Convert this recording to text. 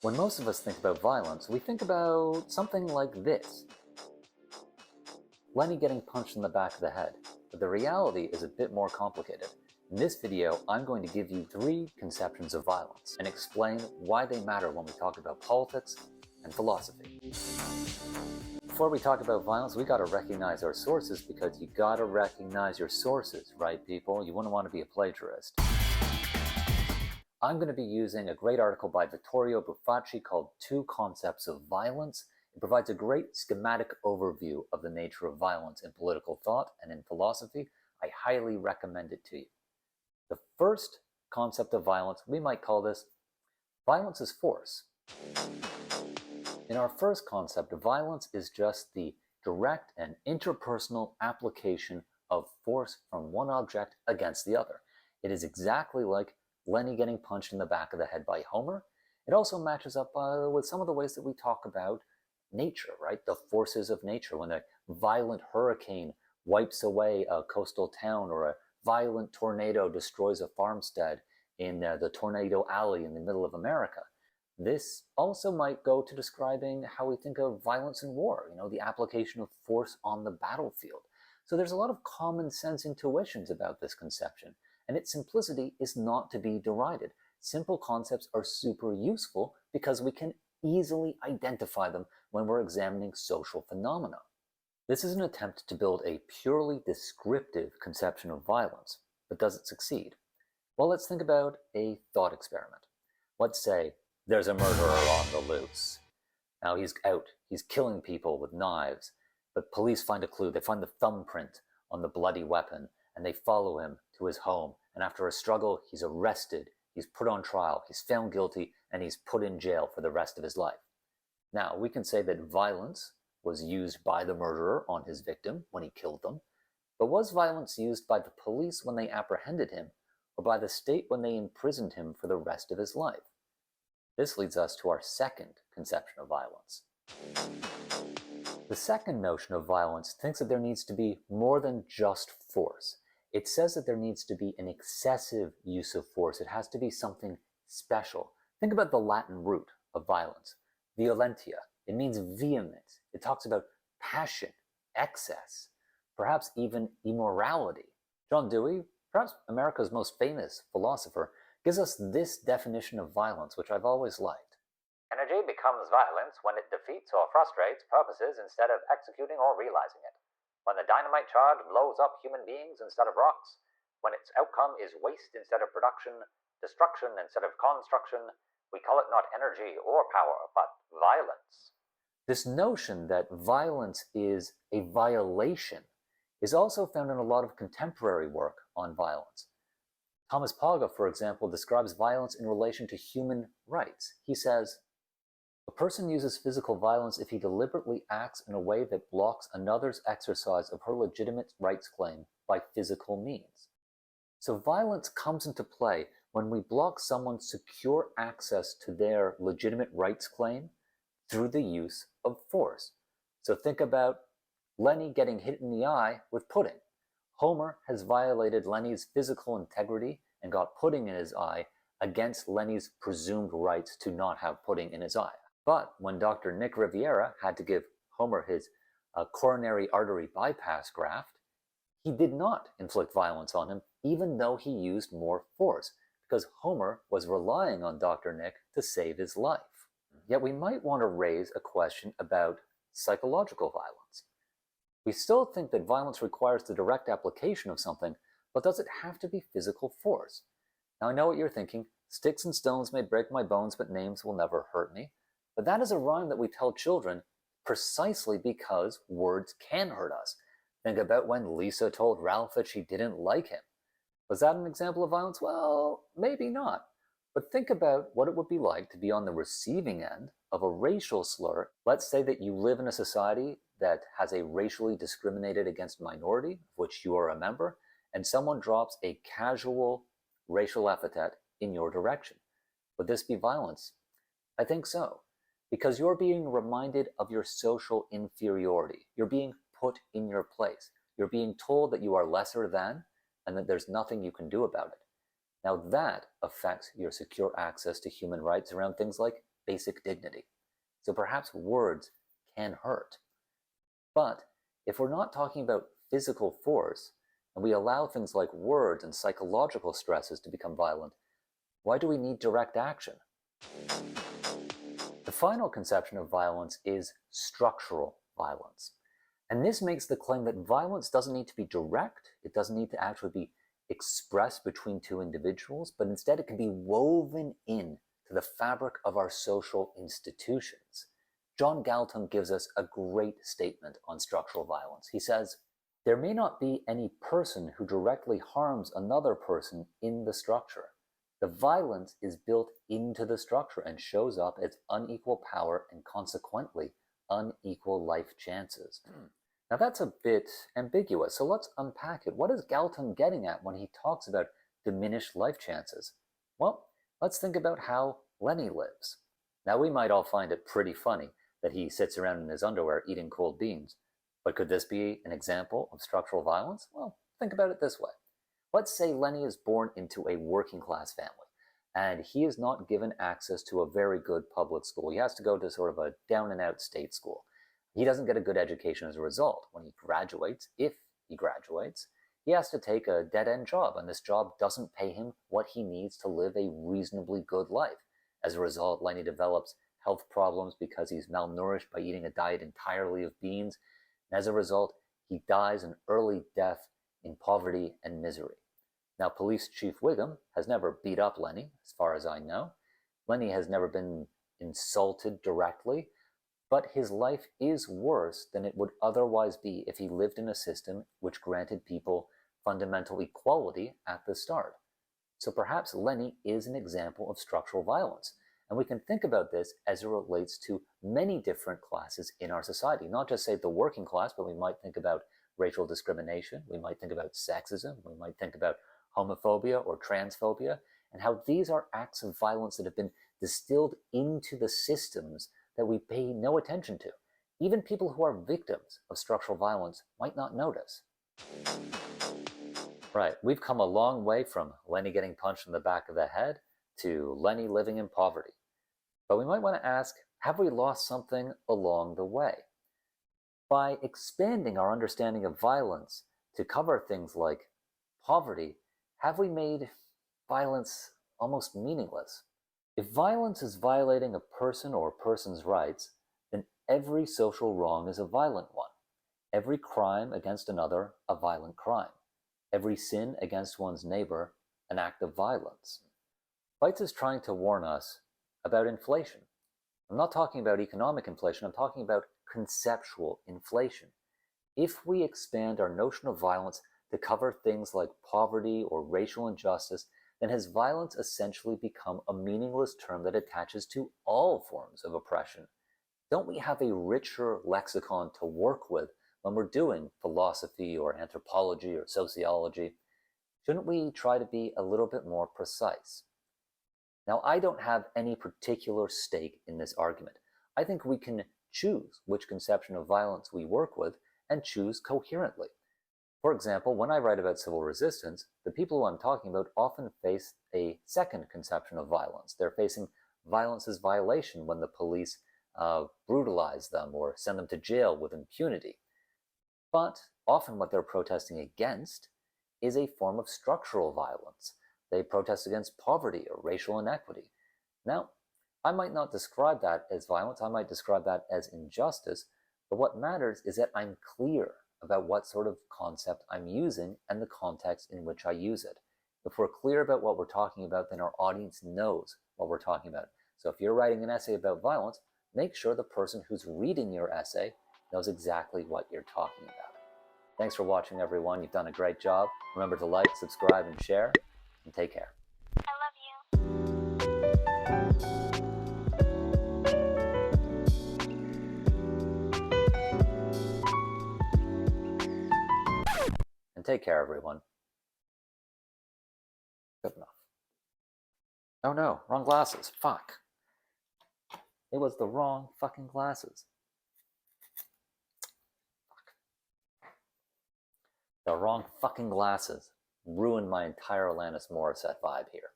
When most of us think about violence, we think about something like this. Lenny getting punched in the back of the head. But the reality is a bit more complicated. In this video, I'm going to give you 3 conceptions of violence and explain why they matter when we talk about politics and philosophy. Before we talk about violence, we gotta recognize our sources, because you gotta recognize your sources, right people? You wouldn't want to be a plagiarist. I'm going to be using a great article by Vittorio Bufacci called Two Concepts of Violence. It provides a great schematic overview of the nature of violence in political thought and in philosophy. I highly recommend it to you. The first concept of violence, we might call this violence is force. In our first concept, violence is just the direct and interpersonal application of force from one object against the other. It is exactly like Lenny getting punched in the back of the head by Homer. It also matches up with some of the ways that we talk about nature, right? The forces of nature. When a violent hurricane wipes away a coastal town, or a violent tornado destroys a farmstead in the Tornado Alley in the middle of America. This also might go to describing how we think of violence in war, the application of force on the battlefield. So there's a lot of common sense intuitions about this conception, and its simplicity is not to be derided. Simple concepts are super useful because we can easily identify them when we're examining social phenomena. This is an attempt to build a purely descriptive conception of violence, but does it succeed? Well, let's think about a thought experiment. Let's say there's a murderer on the loose. Now he's out, he's killing people with knives, but police find a clue. They find the thumbprint on the bloody weapon, and they follow him to his home. And after a struggle, he's arrested, he's put on trial, he's found guilty, and he's put in jail for the rest of his life. Now, we can say that violence was used by the murderer on his victim when he killed them, but was violence used by the police when they apprehended him, or by the state when they imprisoned him for the rest of his life? This leads us to our second conception of violence. The second notion of violence thinks that there needs to be more than just force. It says that there needs to be an excessive use of force. It has to be something special. Think about the Latin root of violence, violentia. It means vehement. It talks about passion, excess, perhaps even immorality. John Dewey, perhaps America's most famous philosopher, gives us this definition of violence, which I've always liked. Energy becomes violence when it defeats or frustrates purposes instead of executing or realizing it. When the dynamite charge blows up human beings instead of rocks, when its outcome is waste instead of production, destruction instead of construction, we call it not energy or power, but violence. This notion that violence is a violation is also found in a lot of contemporary work on violence. Thomas Paga, for example, describes violence in relation to human rights. He says, "A person uses physical violence if he deliberately acts in a way that blocks another's exercise of her legitimate rights claim by physical means." So violence comes into play when we block someone's secure access to their legitimate rights claim through the use of force. So think about Lenny getting hit in the eye with pudding. Homer has violated Lenny's physical integrity and got pudding in his eye against Lenny's presumed rights to not have pudding in his eye. But when Dr. Nick Riviera had to give Homer his coronary artery bypass graft, he did not inflict violence on him, even though he used more force, because Homer was relying on Dr. Nick to save his life. Yet we might want to raise a question about psychological violence. We still think that violence requires the direct application of something, but does it have to be physical force? Now I know what you're thinking. Sticks and stones may break my bones, but names will never hurt me. But that is a rhyme that we tell children precisely because words can hurt us. Think about when Lisa told Ralph that she didn't like him. Was that an example of violence? Well, maybe not. But think about what it would be like to be on the receiving end of a racial slur. Let's say that you live in a society that has a racially discriminated against minority, of which you are a member, and someone drops a casual racial epithet in your direction. Would this be violence? I think so, because you're being reminded of your social inferiority. You're being put in your place. You're being told that you are lesser than, and that there's nothing you can do about it. Now that affects your secure access to human rights around things like basic dignity. So perhaps words can hurt. But if we're not talking about physical force, and we allow things like words and psychological stresses to become violent, why do we need direct action? The final conception of violence is structural violence. And this makes the claim that violence doesn't need to be direct, it doesn't need to actually be expressed between two individuals, but instead it can be woven in to the fabric of our social institutions. John Galton gives us a great statement on structural violence. He says, "There may not be any person who directly harms another person in the structure. The violence is built into the structure and shows up as unequal power and consequently unequal life chances." Now that's a bit ambiguous, so let's unpack it. What is Galton getting at when he talks about diminished life chances? Well, let's think about how Lenny lives. Now we might all find it pretty funny that he sits around in his underwear eating cold beans, but could this be an example of structural violence? Well, think about it this way. Let's say Lenny is born into a working class family, and he is not given access to a very good public school. He has to go to sort of a down and out state school. He doesn't get a good education as a result. When he graduates, if he graduates, he has to take a dead-end job, and this job doesn't pay him what he needs to live a reasonably good life. As a result, Lenny develops health problems because he's malnourished by eating a diet entirely of beans, and as a result, he dies an early death in poverty and misery. Now, Police Chief Wiggum has never beat up Lenny, as far as I know. Lenny has never been insulted directly, but his life is worse than it would otherwise be if he lived in a system which granted people fundamental equality at the start. So perhaps Lenny is an example of structural violence. And we can think about this as it relates to many different classes in our society. Not just, say, the working class, but we might think about racial discrimination, we might think about sexism, we might think about homophobia or transphobia, and how these are acts of violence that have been distilled into the systems that we pay no attention to. Even people who are victims of structural violence might not notice. Right, we've come a long way from Lenny getting punched in the back of the head to Lenny living in poverty. But we might want to ask, have we lost something along the way? By expanding our understanding of violence to cover things like poverty, have we made violence almost meaningless? If violence is violating a person or a person's rights, then every social wrong is a violent one. Every crime against another, a violent crime. Every sin against one's neighbor, an act of violence. Weitz is trying to warn us about inflation. I'm not talking about economic inflation, I'm talking about conceptual inflation. If we expand our notion of violence to cover things like poverty or racial injustice, then has violence essentially become a meaningless term that attaches to all forms of oppression? Don't we have a richer lexicon to work with when we're doing philosophy or anthropology or sociology? Shouldn't we try to be a little bit more precise? Now, I don't have any particular stake in this argument. I think we can choose which conception of violence we work with and choose coherently. For example, when I write about civil resistance, the people who I'm talking about often face a second conception of violence. They're facing violence as violation when the police brutalize them or send them to jail with impunity. But often what they're protesting against is a form of structural violence. They protest against poverty or racial inequity. Now, I might not describe that as violence, I might describe that as injustice, but what matters is that I'm clear about what sort of concept I'm using and the context in which I use it. If we're clear about what we're talking about, then our audience knows what we're talking about. So if you're writing an essay about violence, make sure the person who's reading your essay knows exactly what you're talking about. Thanks for watching, everyone. You've done a great job. Remember to like, subscribe, and share, and take care. I love you. And take care, everyone. Good enough. Oh no, wrong glasses. Fuck. It was the wrong fucking glasses. Fuck. The wrong fucking glasses ruined my entire Alanis Morissette vibe here.